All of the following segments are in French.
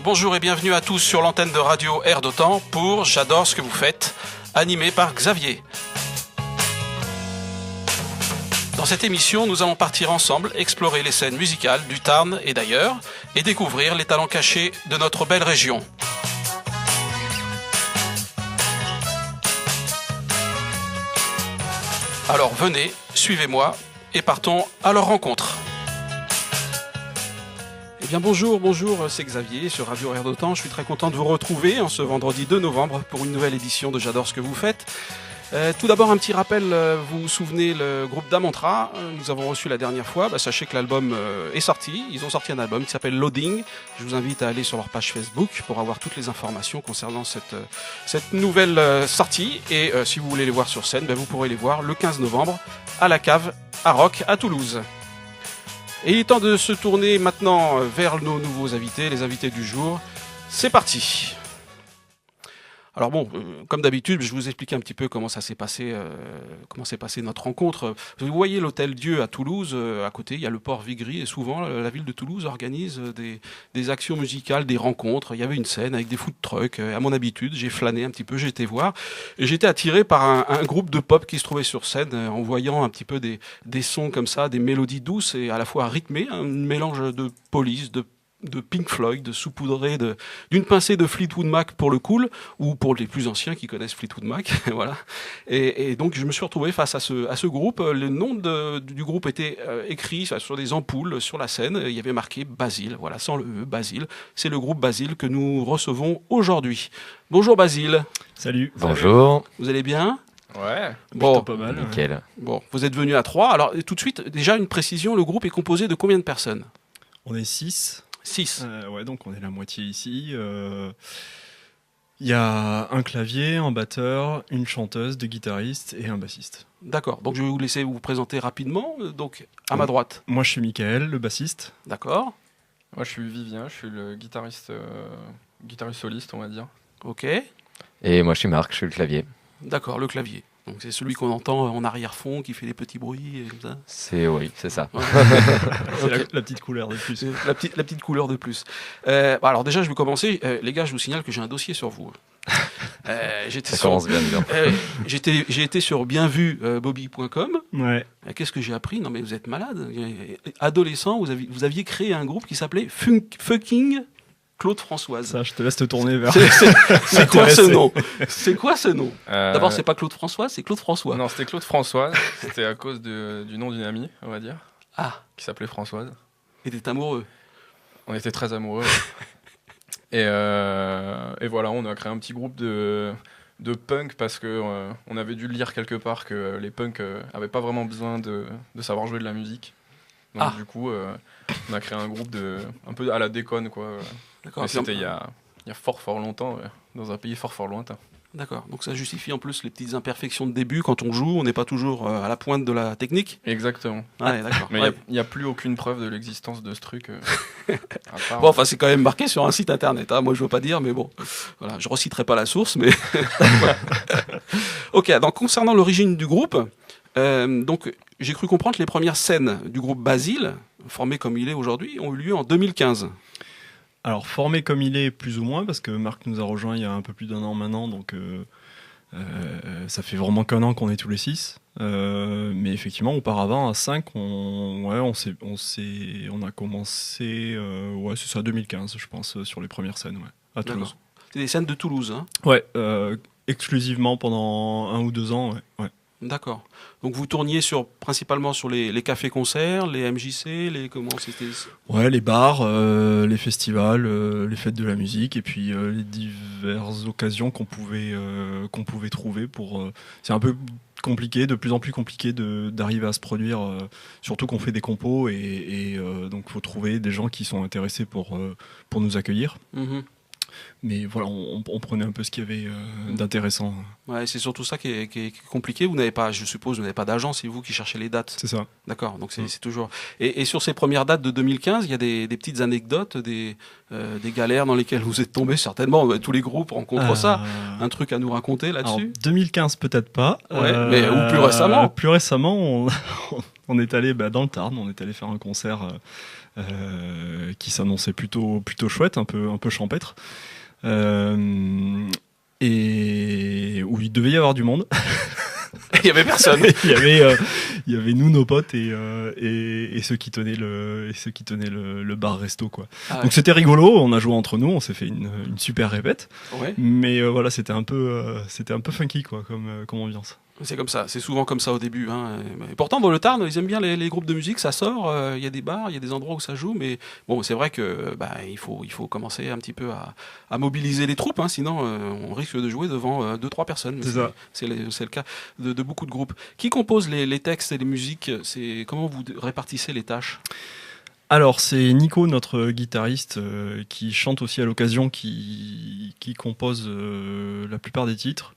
Bonjour et bienvenue à tous sur l'antenne de Radio Air d'Otan pour J'adore ce que vous faites, animé par Xavier. Dans cette émission, nous allons partir ensemble explorer les scènes musicales du Tarn et d'ailleurs et découvrir les talents cachés de notre belle région. Alors venez, suivez-moi et partons à leur rencontre. Eh bien bonjour, c'est Xavier sur Radio Air d'Otan. Je suis très content de vous retrouver en ce vendredi 2 novembre pour une nouvelle édition de J'adore ce que vous faites. Tout d'abord un petit rappel, vous vous souvenez le groupe Damantra, nous avons reçu la dernière fois, sachez que l'album est sorti, ils ont sorti un album qui s'appelle Loading. Je vous invite à aller sur leur page Facebook pour avoir toutes les informations concernant cette nouvelle sortie et si vous voulez les voir sur scène, vous pourrez les voir le 15 novembre à la Cave à Rock à Toulouse. Et il est temps de se tourner maintenant vers nos nouveaux invités, les invités du jour. C'est parti. Alors bon, comme d'habitude, je vous explique un petit peu comment s'est passé notre rencontre. Vous voyez l'hôtel Dieu à Toulouse, à côté, il y a le port Vigry, et souvent la ville de Toulouse organise des actions musicales, des rencontres. Il y avait une scène avec des food trucks. À mon habitude, j'ai flâné un petit peu, j'ai été voir, et j'étais attiré par un groupe de pop qui se trouvait sur scène, en voyant un petit peu des sons comme ça, des mélodies douces et à la fois rythmées, un mélange de Police, de Pink Floyd, de saupoudré d'une pincée de Fleetwood Mac pour le cool, ou pour les plus anciens qui connaissent Fleetwood Mac, voilà. Et donc je me suis retrouvé face à ce groupe. Le nom du groupe était écrit sur des ampoules sur la scène. Il y avait marqué Basile, voilà, sans le E, Basile. C'est le groupe Basile que nous recevons aujourd'hui. Bonjour Basile. Salut. Bonjour. Vous allez bien ? Ouais, bon, pas mal. Nickel. Bon, vous êtes venus à 3. Alors tout de suite, déjà une précision, le groupe est composé de combien de personnes ? On est 6. 6. Ouais, donc on est la moitié ici. Il y a un clavier, un batteur, une chanteuse, 2 guitaristes et un bassiste. D'accord, donc je vais vous laisser vous présenter rapidement. Donc à ma droite. Moi je suis Michael, le bassiste. D'accord. Moi je suis Vivien, je suis le guitariste soliste on va dire. Ok. Et moi je suis Marc, je suis le clavier. D'accord, le clavier. Donc c'est celui qu'on entend en arrière-fond, qui fait des petits bruits et comme ça. C'est ça. Ouais. C'est la petite couleur de plus. La petite couleur de plus. Alors déjà, je vais commencer. Les gars, je vous signale que j'ai un dossier sur vous. Ça commence bien. J'ai été sur bienvu.bobby.com. Ouais. Qu'est-ce que j'ai appris ? Non mais vous êtes malade. Adolescent, vous aviez créé un groupe qui s'appelait Fucking Claude Françoise. Ça, je te laisse te tourner vers. C'est quoi ce nom ? C'est quoi ce nom ? D'abord, c'est pas Claude Françoise, c'est Claude François. Non, c'était Claude Françoise. C'était à cause du nom d'une amie, on va dire. Ah. Qui s'appelait Françoise. Et t'es amoureux ? On était très amoureux. et voilà, on a créé un petit groupe de punk parce que on avait dû lire quelque part que les punks avaient pas vraiment besoin de savoir jouer de la musique. Donc du coup, on a créé un groupe un peu à la déconne, quoi. D'accord. Mais c'était il y a fort longtemps, dans un pays fort lointain. D'accord, donc ça justifie en plus les petites imperfections de début. Quand on joue, on n'est pas toujours à la pointe de la technique. Exactement. Ouais, d'accord. Mais il n'y a plus aucune preuve de l'existence de ce truc. Bon, enfin, c'est quand même marqué sur un site internet. Hein. Moi, je veux pas dire, mais bon. Voilà, je reciterai pas la source, mais. Ok, donc concernant l'origine du groupe, donc j'ai cru comprendre que les premières scènes du groupe Basile, formé comme il est aujourd'hui, ont eu lieu en 2015. Alors, formé comme il est, plus ou moins, parce que Marc nous a rejoint il y a un peu plus d'1 an maintenant, donc ça fait vraiment qu'1 an qu'on est tous les 6. Mais effectivement, auparavant, à 5, on a commencé, c'est ça, 2015, je pense, sur les premières scènes, à Toulouse. C'est des scènes de Toulouse, hein ? Ouais, exclusivement pendant 1 ou 2 ans, ouais. D'accord. Donc vous tourniez principalement sur les cafés-concerts, les MJC, comment c'était ? Ouais, les bars, les festivals, les fêtes de la musique, et puis les diverses occasions qu'on pouvait trouver pour. C'est un peu compliqué, de plus en plus compliqué d'arriver à se produire, surtout qu'on fait des compos et donc faut trouver des gens qui sont intéressés pour nous accueillir. Mm-hmm. Mais voilà, on prenait un peu ce qu'il y avait d'intéressant. Ouais, c'est surtout ça qui est compliqué. Vous n'avez pas, je suppose, vous n'avez pas d'agent, c'est vous qui cherchez les dates. C'est ça. D'accord, donc c'est toujours... Et sur ces premières dates de 2015, il y a des petites anecdotes, des galères dans lesquelles vous êtes tombés, certainement. Tous les groupes rencontrent ça. Un truc à nous raconter là-dessus ? Alors, 2015 peut-être pas. Ouais, mais ou plus récemment. Plus récemment, on est allé dans le Tarn, on est allé faire un concert qui s'annonçait plutôt chouette, un peu champêtre. Et où il devait y avoir du monde. Il y avait personne. il y avait nous, nos potes et ceux qui tenaient le bar resto, quoi. Ah ouais. Donc c'était rigolo, on a joué entre nous, on s'est fait une super répète. Ouais. Mais voilà, c'était un peu funky, quoi, comme ambiance. C'est comme ça, c'est souvent comme ça au début. Hein. Et pourtant, dans le Tarn, ils aiment bien les groupes de musique, ça sort, il y a des bars, il y a des endroits où ça joue, mais bon, c'est vrai que il faut commencer un petit peu à mobiliser les troupes, hein, sinon on risque de jouer devant 2-3 personnes. C'est le cas de beaucoup de groupes. Qui compose les textes et les musiques? Comment vous répartissez les tâches? Alors, c'est Nico, notre guitariste, qui chante aussi à l'occasion, qui compose la plupart des titres.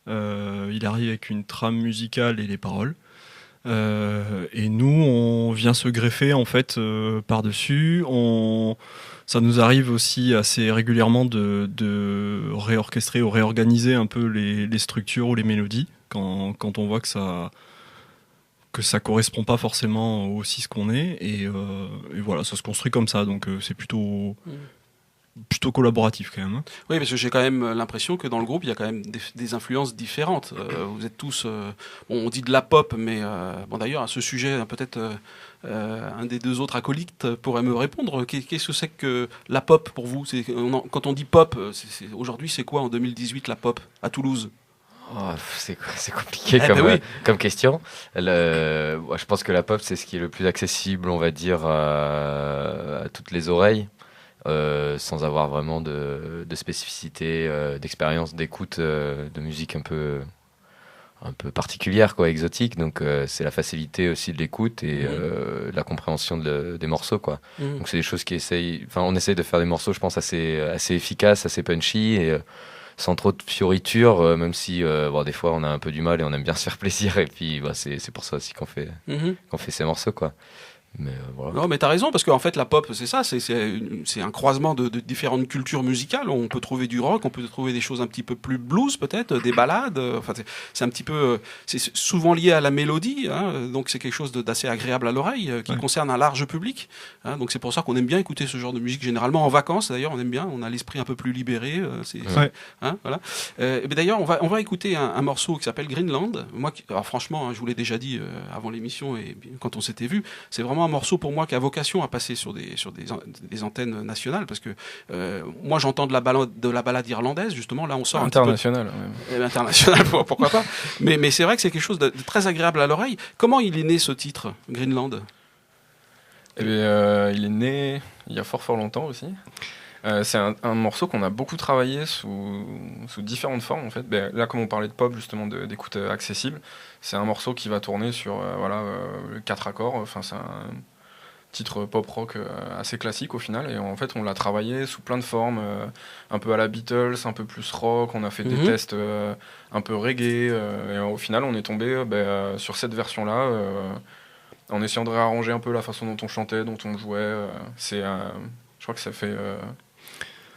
Il arrive avec une trame musicale et les paroles. Et nous, on vient se greffer en fait par-dessus. Ça nous arrive aussi assez régulièrement de réorchestrer ou réorganiser un peu les structures ou les mélodies quand on voit que ça correspond pas forcément aussi ce qu'on est. Et voilà, ça se construit comme ça. Donc c'est plutôt collaboratif quand même. Oui, parce que j'ai quand même l'impression que dans le groupe, il y a quand même des influences différentes. Vous êtes tous, on dit de la pop, mais bon, d'ailleurs, à ce sujet, peut-être un des deux autres acolytes pourrait me répondre. Qu'est-ce que c'est que la pop pour vous? Quand on dit pop, aujourd'hui, c'est quoi en 2018 la pop à Toulouse? Oh, c'est compliqué comme question. Je pense que la pop, c'est ce qui est le plus accessible, on va dire, à toutes les oreilles. Sans avoir vraiment de spécificité, d'expérience, d'écoute de musique un peu particulière, quoi, exotique. Donc c'est la facilité aussi de l'écoute et la compréhension des morceaux, quoi. Donc c'est des choses on essaye de faire des morceaux, je pense, assez efficaces, assez punchy et sans trop de fioritures, même si des fois on a un peu du mal et on aime bien se faire plaisir. Et puis c'est pour ça aussi qu'on fait ces morceaux, quoi. Mais voilà. Non, mais t'as raison, parce qu'en fait, la pop, c'est ça, c'est un croisement de différentes cultures musicales. On peut trouver du rock, on peut trouver des choses un petit peu plus blues, peut-être, des ballades. Enfin, c'est un petit peu, c'est souvent lié à la mélodie, hein, donc c'est quelque chose d'assez agréable à l'oreille, qui concerne un large public. Hein, donc c'est pour ça qu'on aime bien écouter ce genre de musique, généralement en vacances. D'ailleurs, on aime bien, on a l'esprit un peu plus libéré. Hein, voilà. Mais d'ailleurs, on va écouter un morceau qui s'appelle Greenland. Moi, alors franchement, hein, je vous l'ai déjà dit avant l'émission et quand on s'était vu, c'est vraiment un morceau pour moi qui a vocation à passer sur des antennes nationales, parce que moi j'entends de la balade irlandaise, justement. Là on sort international, international, pourquoi pas, mais c'est vrai que c'est quelque chose de très agréable à l'oreille. Comment il est né ce titre, Greenland? Il est né il y a fort longtemps aussi. C'est un morceau qu'on a beaucoup travaillé sous différentes formes, en fait. Là, comme on parlait de pop, justement, d'écoute accessible, c'est un morceau qui va tourner sur 4 accords. Enfin, c'est un titre pop-rock assez classique au final. Et en fait, on l'a travaillé sous plein de formes, un peu à la Beatles, un peu plus rock. On a fait des tests un peu reggae. Et au final, on est tombé sur cette version-là, en essayant de réarranger un peu la façon dont on chantait, dont on jouait. Je crois que ça fait...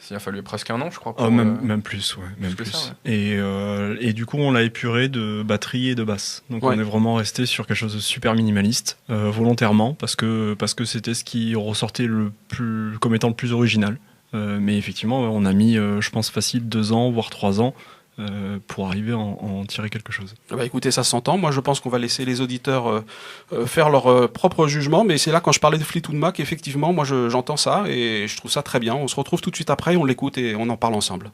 il a fallu presque un an, je crois. Même plus, ouais. Même plus. Ça, ouais. Et du coup, on l'a épuré de batterie et de basse. Donc on est vraiment resté sur quelque chose de super minimaliste, volontairement, parce que c'était ce qui ressortait comme étant le plus original. Mais effectivement, on a mis, je pense, facile 2 ans, voire 3 ans, pour arriver à en tirer quelque chose. Écoutez, ça s'entend. Moi, je pense qu'on va laisser les auditeurs faire leur propre jugement. Mais c'est là, quand je parlais de Fleetwood Mac, effectivement, moi, j'entends ça et je trouve ça très bien. On se retrouve tout de suite après, on l'écoute et on en parle ensemble.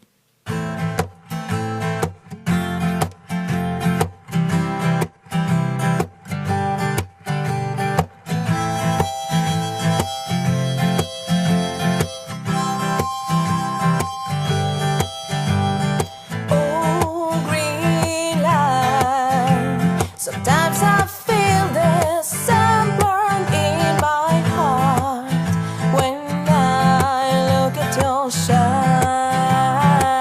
Shine.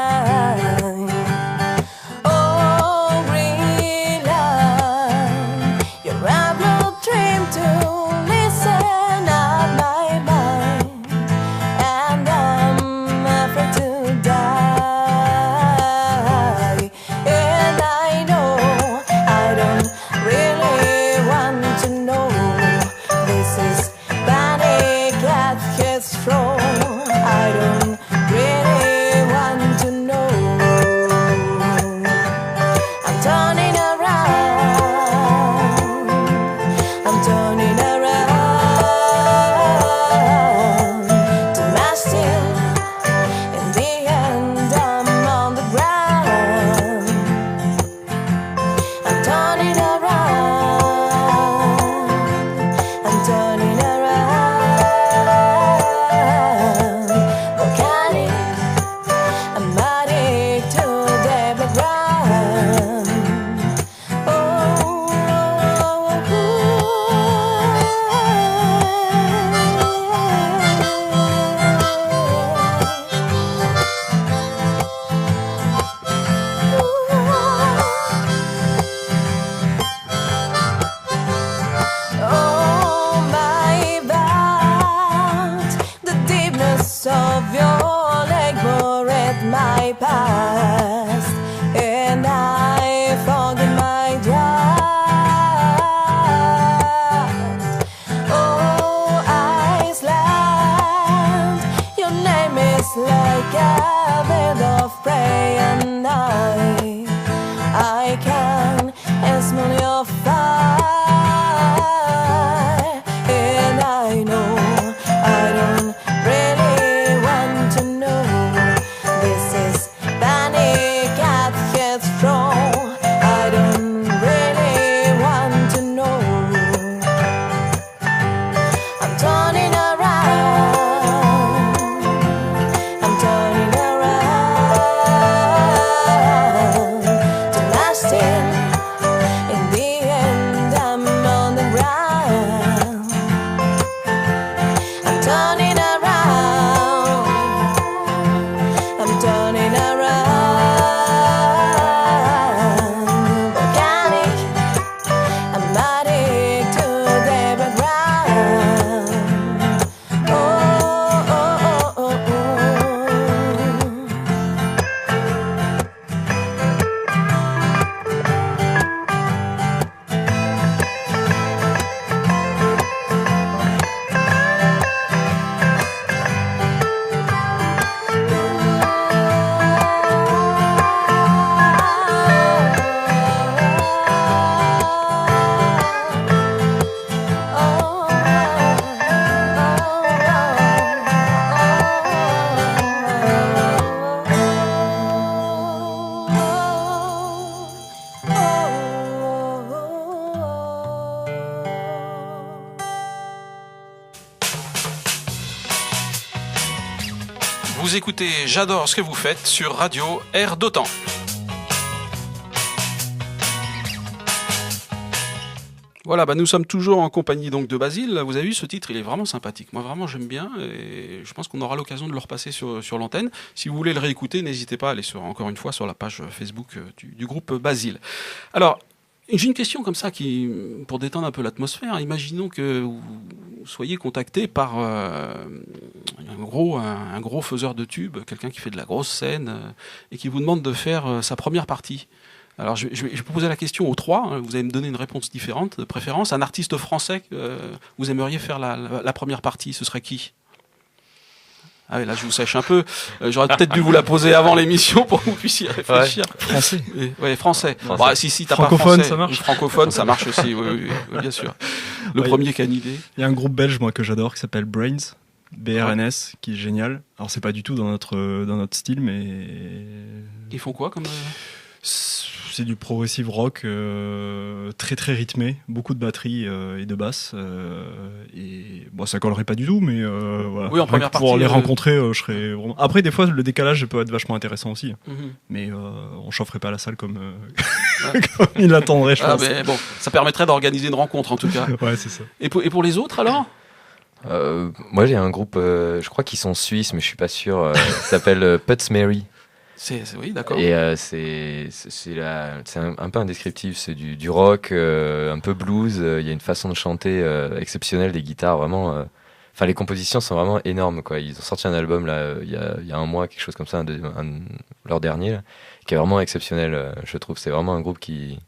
Vous écoutez J'adore ce que vous faites sur Radio Air d'Otan. Voilà, nous sommes toujours en compagnie donc de Basile. Vous avez vu, ce titre, il est vraiment sympathique. Moi, vraiment, j'aime bien et je pense qu'on aura l'occasion de le repasser sur l'antenne. Si vous voulez le réécouter, n'hésitez pas à aller encore une fois sur la page Facebook du groupe Basile. Alors, j'ai une question comme ça pour détendre un peu l'atmosphère. Imaginons que vous soyez contacté par un gros faiseur de tubes, quelqu'un qui fait de la grosse scène et qui vous demande de faire sa première partie. Alors, je vais poser la question aux trois. Vous allez me donner une réponse différente, de préférence. Un artiste français, vous aimeriez faire la première partie, ce serait qui ? Ah oui, là, je vous sèche un peu. J'aurais peut-être dû vous la poser avant l'émission pour que vous puissiez réfléchir. Ouais. Français. Oui, français. Bah, si t'as francophone, pas français, ça marche. Francophone, ça marche aussi, oui, bien sûr. Le premier qui a une idée. Il y a un groupe belge, moi, que j'adore, qui s'appelle Brains. BRNS, qui est génial. Alors, c'est pas du tout dans notre style, mais... Ils font quoi comme... C'est du progressive rock très très rythmé, beaucoup de batterie et de basse. Et bon, ça collerait pas du tout, mais voilà. Oui, en première partie. Pour les rencontrer, je serais vraiment. Après, des fois, le décalage peut être vachement intéressant aussi. Mm-hmm. Mais on chaufferait pas la salle comme il l'attendrait, je pense. Mais bon, ça permettrait d'organiser une rencontre en tout cas. Ouais, c'est ça. Et pour les autres alors? Moi, j'ai un groupe, je crois qu'ils sont suisses, mais je suis pas sûr. Ça s'appelle Putz Mary. Oui, d'accord. Et c'est un peu indescriptible. C'est du rock, un peu blues. Il y a une façon de chanter exceptionnelle, des guitares vraiment. Enfin, les compositions sont vraiment énormes, quoi. Ils ont sorti un album là, il y a un mois, quelque chose comme ça, leur dernier, là, qui est vraiment exceptionnel. Je trouve. C'est vraiment un groupe qui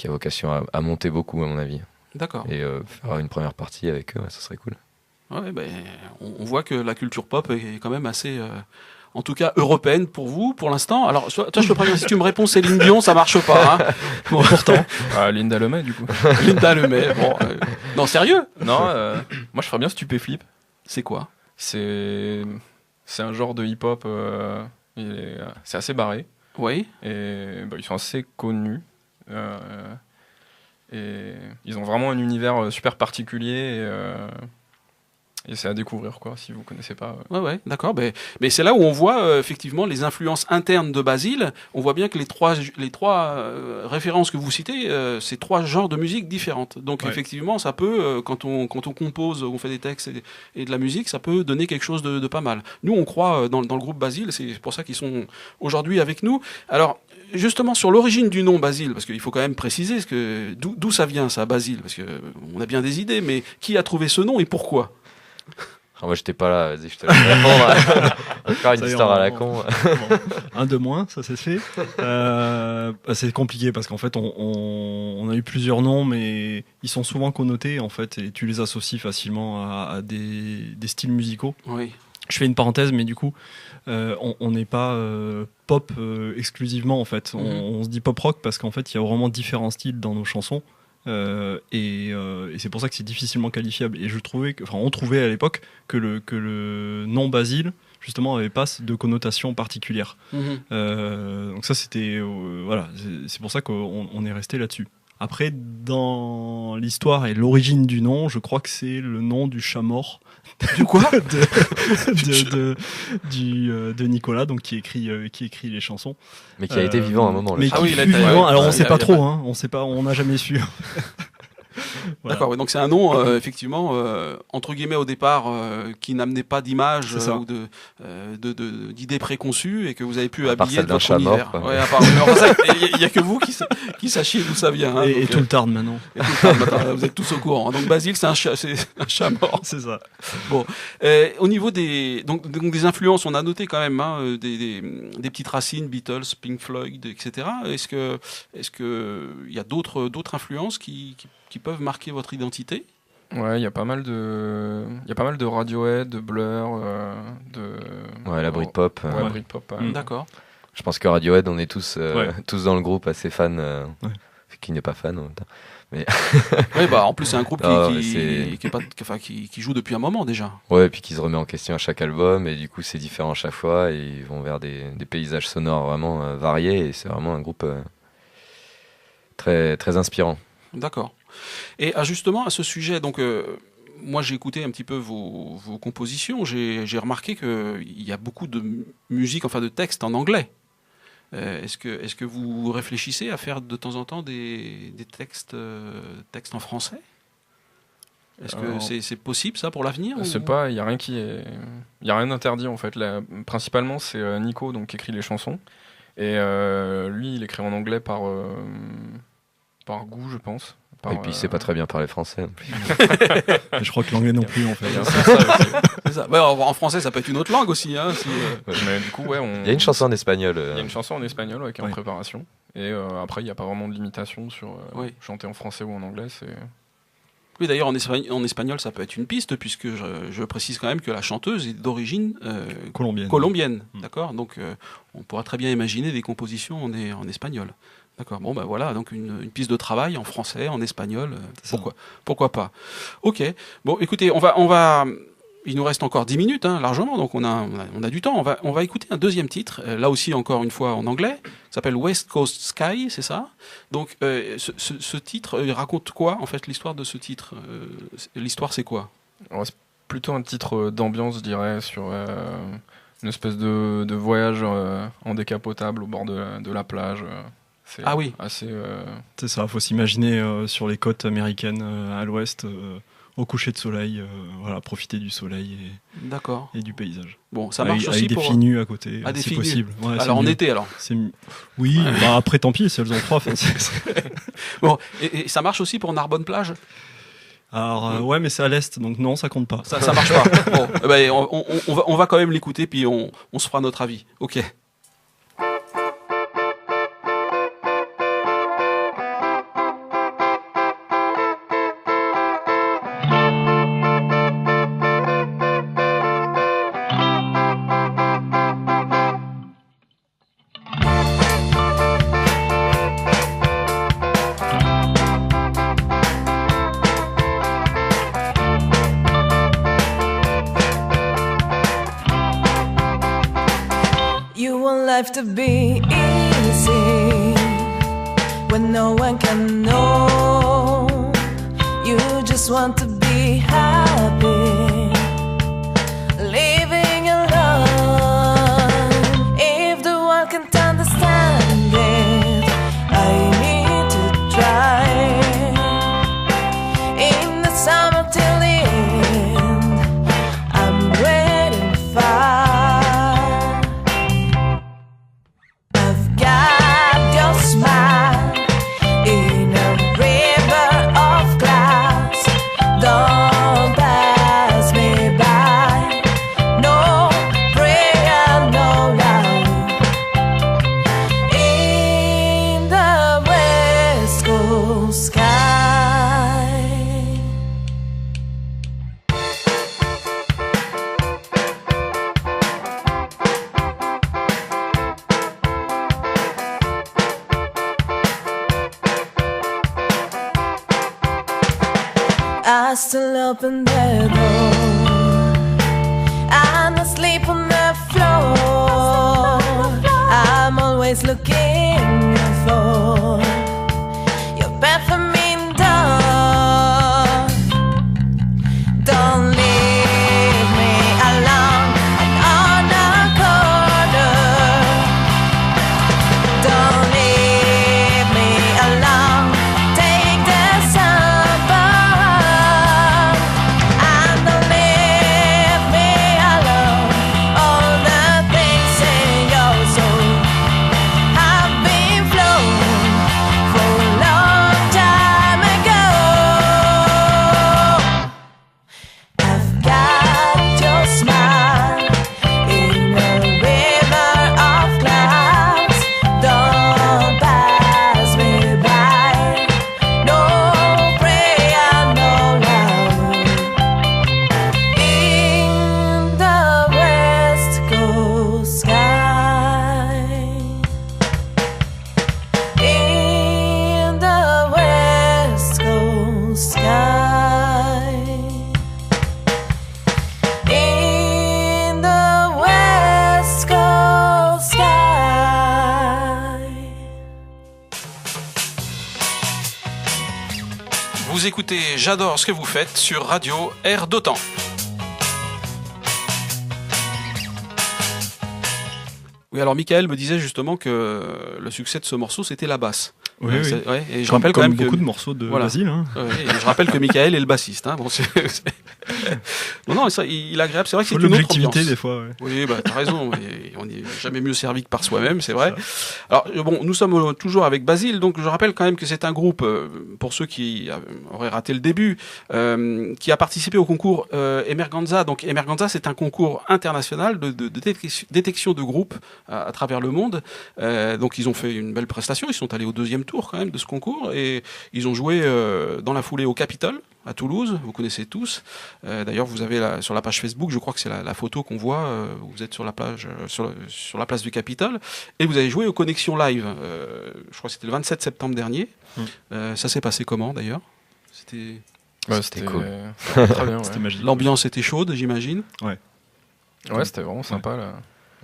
a vocation à monter beaucoup, à mon avis. D'accord. Et faire une première partie avec eux, ça serait cool. Ouais, on voit que la culture pop est quand même assez. En tout cas, européenne pour vous, pour l'instant. Alors, toi, je te préviens, si tu me réponds Céline Dion, ça marche pas. Hein. Bon, pourtant. Linda Lemay, du coup. Linda Lemay, bon. Non, sérieux ? Non, moi, je ferais bien Stupéflip. C'est quoi ? C'est un genre de hip-hop, c'est assez barré. Oui. Et ils sont assez connus. Et ils ont vraiment un univers super particulier. Et c'est à découvrir, quoi, si vous connaissez pas. Ouais, d'accord. Mais c'est là où on voit effectivement les influences internes de Basile. On voit bien que les trois références que vous citez, c'est trois genres de musique différentes. Donc effectivement, ça peut, quand on compose, on fait des textes et de la musique, ça peut donner quelque chose de pas mal. Nous, on croit dans le groupe Basile, c'est pour ça qu'ils sont aujourd'hui avec nous. Alors, justement, sur l'origine du nom Basile, parce qu'il faut quand même préciser d'où ça vient, ça, Basile, parce qu'on a bien des idées, mais qui a trouvé ce nom et pourquoi ? Moi, j'étais pas là, vas-y, je te laisse répondre. Encore une histoire à la con. Un de moins, ça c'est fait. C'est compliqué parce qu'en fait, on a eu plusieurs noms, mais ils sont souvent connotés, en fait, et tu les associes facilement à des styles musicaux. Oui. Je fais une parenthèse, mais du coup, on n'est pas pop exclusivement, en fait. On se dit pop rock parce qu'en fait, il y a vraiment différents styles dans nos chansons. Et c'est pour ça que c'est difficilement qualifiable. Et on trouvait à l'époque que le nom Basile justement avait pas de connotation particulière. Donc ça c'était voilà, c'est pour ça qu'on est resté là-dessus. Après, dans l'histoire et l'origine du nom, je crois que c'est le nom du chat mort. Du quoi de Nicolas, donc qui écrit les chansons. Mais qui a été vivant à un moment. Mais qui fut vivant. Alors on sait pas trop, hein. On sait pas, on n'a jamais su. Voilà. D'accord, donc c'est un nom effectivement entre guillemets au départ qui n'amenait pas d'image ou d'idées préconçues et que vous avez pu habiller de votre univers. Ouais, il y a que vous qui sachiez d'où ça vient. Hein, et tout le Tarn maintenant. Vous êtes tous au courant. Donc Basile, c'est un chat mort. C'est ça. Bon, au niveau des influences, on a noté quand même des petites racines, Beatles, Pink Floyd, etc. Est-ce que il y a d'autres influences qui peuvent marquer votre identité? Ouais, il y a pas mal de Radiohead, de Blur, la Britpop. Britpop. D'accord. Je pense que Radiohead, on est tous dans le groupe assez fans. Qui n'est pas fan en même temps. Mais en plus c'est un groupe qui joue depuis un moment déjà. Ouais, et puis qui se remet en question à chaque album et du coup c'est différent à chaque fois et ils vont vers des paysages sonores vraiment variés et c'est vraiment un groupe très très inspirant. D'accord. Et justement à ce sujet, donc moi j'ai écouté un petit peu vos compositions, j'ai remarqué qu'il y a beaucoup de musique, enfin de textes en anglais. Est-ce que vous réfléchissez à faire de temps en temps des textes en français ? Est-ce que c'est possible ça pour l'avenir ? C'est pas, il y a rien d'interdit en fait. Là, principalement c'est Nico donc qui écrit les chansons et lui il écrit en anglais par goût je pense. Et puis il sait pas très bien parler français non plus. Je crois que l'anglais non plus en fait. C'est ça. Ouais, en français ça peut être une autre langue aussi. Hein, mais du coup il y a une chanson en espagnol. Il y a une chanson en espagnol qui est en préparation. Et après il n'y a pas vraiment de limitation sur chanter en français ou en anglais. Oui, d'ailleurs, en espagnol, ça peut être une piste, puisque je précise quand même que la chanteuse est d'origine colombienne. D'accord ? Donc, on pourra très bien imaginer des compositions en espagnol. D'accord. Bon, ben voilà, donc une piste de travail en français, en espagnol. Pourquoi pas ? Ok. Bon, écoutez, on va. Il nous reste encore 10 minutes, largement, donc on a du temps. On va écouter un deuxième titre, là aussi encore une fois en anglais, ça s'appelle West Coast Sky, c'est ça ? Donc ce titre, il raconte quoi en fait, l'histoire de ce titre ? L'histoire c'est quoi ? Alors, c'est plutôt un titre d'ambiance, je dirais, sur une espèce de voyage en décapotable au bord de la plage. C'est assez... C'est ça, il faut s'imaginer sur les côtes américaines à l'ouest... au coucher de soleil, profiter du soleil et du paysage. Bon, ça marche aussi avec des filles nues à côté, c'est possible. Ouais, alors en été, alors. Oui, après tant pis, si elles ont froid. Bon, et ça marche aussi pour Narbonne plage. Alors ouais, mais c'est à l'est, donc non, ça compte pas. Ça marche pas. Bon, on va quand même l'écouter, puis on se fera notre avis. Ok. Life to be easy when no one can know. You just want to be happy, living alone. If the world can't understand it, I need to try. In the summer till the end, I'm waiting for. I still open the door and I sleep on the floor. I'm always looking for your perfume door. Don't leave me alone on the corner. Don't leave me alone. Take the sun. I've been Vous écoutez J'adore ce que vous faites sur Radio Air d'Otan. Oui, alors Michael me disait justement que le succès de ce morceau, c'était la basse. Oui, oui. Ouais, et je Comme, rappelle quand comme même beaucoup que... de morceaux de Voilà. Basile. Hein. Et je rappelle que Michael est le bassiste. Hein. Bon, non, ça, il est agréable. C'est vrai que c'est Faut une autre l'objectivité ambiance. des fois. Ouais. Oui, bah, t'as raison. Et on n'est jamais mieux servi que par soi-même, c'est vrai. Alors, bon, nous sommes toujours avec Basile, donc je rappelle quand même que c'est un groupe, pour ceux qui auraient raté le début, qui a participé au concours Emerganza. Donc, Emerganza, c'est un concours international de détection de groupes à travers le monde. Donc, ils ont fait une belle prestation. Ils sont allés au 2e tour quand même de ce concours et ils ont joué dans la foulée au Capitole à Toulouse, vous connaissez tous. D'ailleurs, vous avez sur la page Facebook, je crois que c'est la photo qu'on voit. Vous êtes sur la plage, sur la place du Capitole, et vous avez joué aux Connexions Live. Je crois que c'était le 27 septembre dernier. Ça s'est passé comment d'ailleurs? C'était C'était cool. Très bien. C'était Ouais, magique. L'ambiance était chaude, j'imagine. ouais c'était vraiment sympa.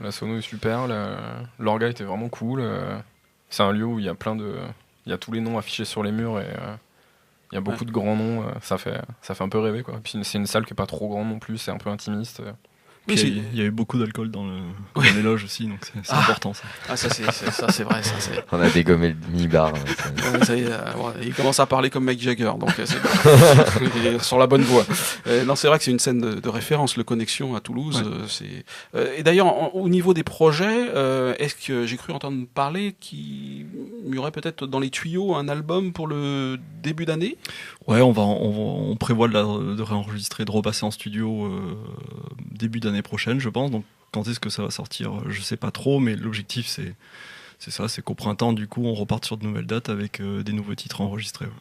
La sono est super. L'orga était vraiment cool. C'est un lieu où il y a il y a tous les noms affichés sur les murs et il y a beaucoup de grands noms. Ça fait un peu rêver, quoi. Puis c'est une salle qui est pas trop grande non plus. C'est un peu intimiste. Oui, Puis il y a eu beaucoup d'alcool dans les loges aussi, donc c'est important ça. Ah, ça c'est vrai. Ça, c'est... On a dégommé le mini-bar. Ça y est, il commence à parler comme Mick Jagger, donc c'est il est sur la bonne voie. Non, c'est vrai que c'est une scène de référence, le Connexion à Toulouse. Ouais. Et d'ailleurs, au niveau des projets, est-ce que j'ai cru entendre parler qu'il y aurait peut-être dans les tuyaux un album pour le début d'année? Ouais, on prévoit de réenregistrer, de repasser en studio début d'année prochaine, je pense. Donc quand est-ce que ça va sortir, je sais pas trop, mais l'objectif c'est qu'au printemps, du coup, on reparte sur de nouvelles dates avec des nouveaux titres enregistrés. Ouais.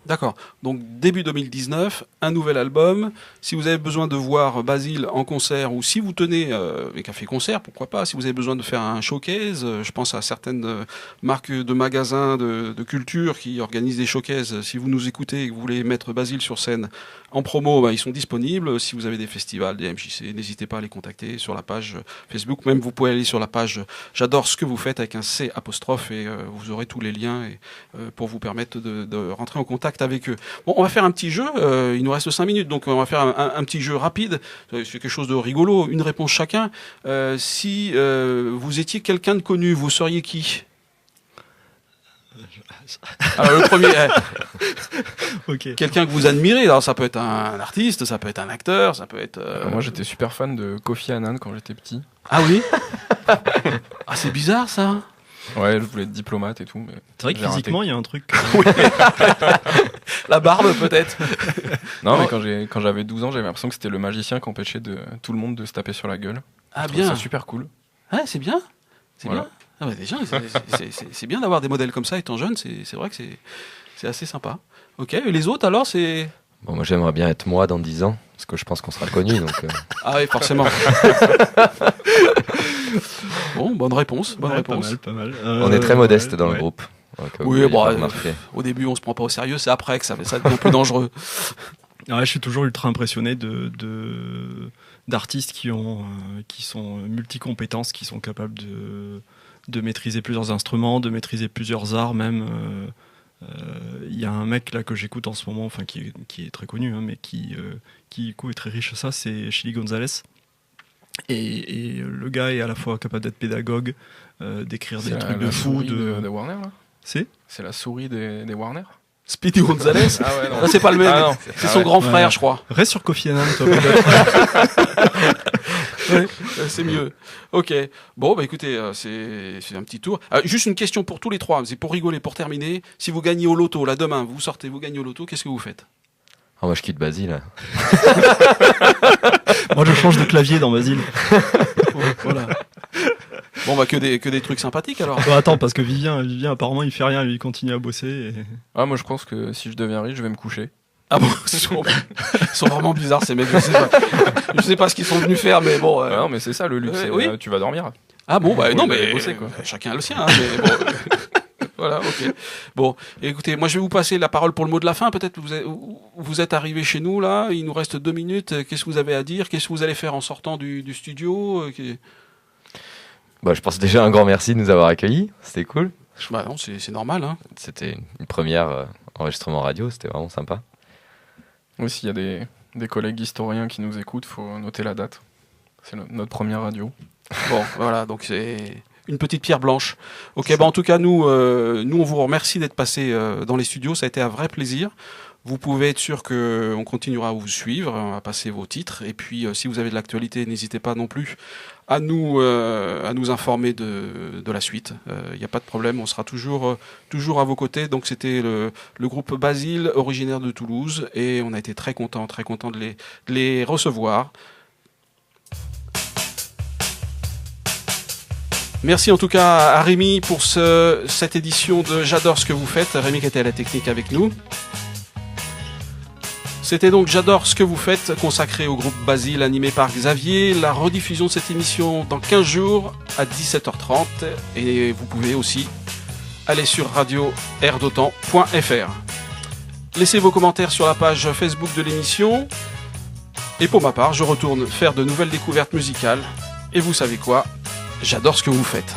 D'accord. Donc début 2019, un nouvel album. Si vous avez besoin de voir Basile en concert, ou si vous tenez les cafés-concerts, pourquoi pas. Si vous avez besoin de faire un showcase, je pense à certaines marques de magasins de culture qui organisent des showcases. Si vous nous écoutez et que vous voulez mettre Basile sur scène en promo, ils sont disponibles. Si vous avez des festivals, des MJC, n'hésitez pas à les contacter sur la page Facebook. Même vous pouvez aller sur la page J'adore ce que vous faites avec un C apostrophe et vous aurez tous les liens pour vous permettre de rentrer en contact avec eux. Bon, on va faire un petit jeu. Il nous reste 5 minutes, donc on va faire un petit jeu rapide. C'est quelque chose de rigolo. Une réponse chacun. Si vous étiez quelqu'un de connu, vous seriez qui? Alors le premier, Ok. quelqu'un que vous admirez. Alors ça peut être un artiste, ça peut être un acteur, ça peut être. Moi, j'étais super fan de Kofi Annan quand j'étais petit. Ah oui. Ah, c'est bizarre ça. Ouais, je voulais être diplomate et tout. Mais C'est vrai que j'ai raté. physiquement, il y a un truc. La barbe peut-être. Non, mais quand j'avais 12 ans, j'avais l'impression que c'était le magicien qui empêchait tout le monde de se taper sur la gueule. Ah Je trouvais bien. ça super cool. Ah, c'est bien. C'est Voilà. bien. Ah bah déjà, c'est bien d'avoir des modèles comme ça étant jeune. C'est vrai que c'est assez sympa. Ok. Et les autres alors c'est. Bon, moi, j'aimerais bien être moi dans 10 ans, parce que je pense qu'on sera connus. Donc, Ah oui, forcément. Bon, bonne réponse. Bonne Ouais, réponse. Pas mal. on est très modeste dans le ouais. groupe. Donc, Oui, vous l'avez bon, pas remarqué. au début on se prend pas au sérieux, c'est après que ça devient plus dangereux. Ouais, je suis toujours ultra impressionné d'artistes qui sont multi-compétences, qui sont capables de maîtriser plusieurs instruments, de maîtriser plusieurs arts même. Il y a un mec là que j'écoute en ce moment, enfin qui est très connu, hein, mais qui du coup est très riche à ça, c'est Chili Gonzalez. Et le gars est à la fois capable d'être pédagogue, d'écrire des trucs de fou. de Warner, là. C'est La souris des Warner. Speedy Gonzalez. Ah ouais, non. Ah, c'est pas le même. Ah non. C'est son grand frère, Ouais. je crois. Reste sur Kofi Annan, toi, peut-être. Ouais, c'est mieux. Ok. Bon, bah écoutez, c'est un petit tour. Juste une question pour tous les trois. C'est pour rigoler, pour terminer. Si vous gagnez au loto, là demain, vous sortez, vous gagnez au loto, qu'est-ce que vous faites? Oh, moi, je quitte Basile. Moi, je change de clavier dans Basile. Voilà. Bon, bah que des trucs sympathiques alors. Bon, attends, parce que Vivien, apparemment, il fait rien, lui, il continue à bosser. Et... Ah, moi, je pense que si je deviens riche, je vais me coucher. Ah bon, ils sont vraiment bizarres ces mecs. Je sais pas ce qu'ils sont venus faire, mais bon. Ah non, mais c'est ça le luxe. oui. Tu vas dormir. Ah bon, bah Oui, non, vous mais allez bosser, quoi. chacun a le sien. Hein, mais bon, voilà, ok. Bon, écoutez, moi je vais vous passer la parole pour le mot de la fin. Peut-être que vous êtes arrivé chez nous là, il nous reste 2 minutes. Qu'est-ce que vous avez à dire? Qu'est-ce que vous allez faire en sortant du studio? Bah, je pense déjà un grand merci de nous avoir accueillis. C'était cool. Bah non, c'est normal. Hein. C'était une première enregistrement radio. C'était vraiment sympa. Oui, s'il y a des collègues historiens qui nous écoutent, il faut noter la date. C'est notre première radio. Bon, voilà, donc c'est une petite pierre blanche. Ok, en tout cas, nous, on vous remercie d'être passé dans les studios. Ça a été un vrai plaisir. Vous pouvez être sûr qu'on continuera à vous suivre, à passer vos titres. Et puis, si vous avez de l'actualité, n'hésitez pas non plus à nous informer de la suite. Il n'y a pas de problème, on sera toujours à vos côtés. Donc, c'était le groupe Basile, originaire de Toulouse. Et on a été très contents de les recevoir. Merci en tout cas à Rémi pour cette édition de J'adore ce que vous faites. Rémi qui était à la technique avec nous. C'était donc J'adore ce que vous faites, consacré au groupe Basile, animé par Xavier. La rediffusion de cette émission dans 15 jours à 17h30. Et vous pouvez aussi aller sur radio-airdotan.fr. Laissez vos commentaires sur la page Facebook de l'émission. Et pour ma part, je retourne faire de nouvelles découvertes musicales. Et vous savez quoi ? J'adore ce que vous faites.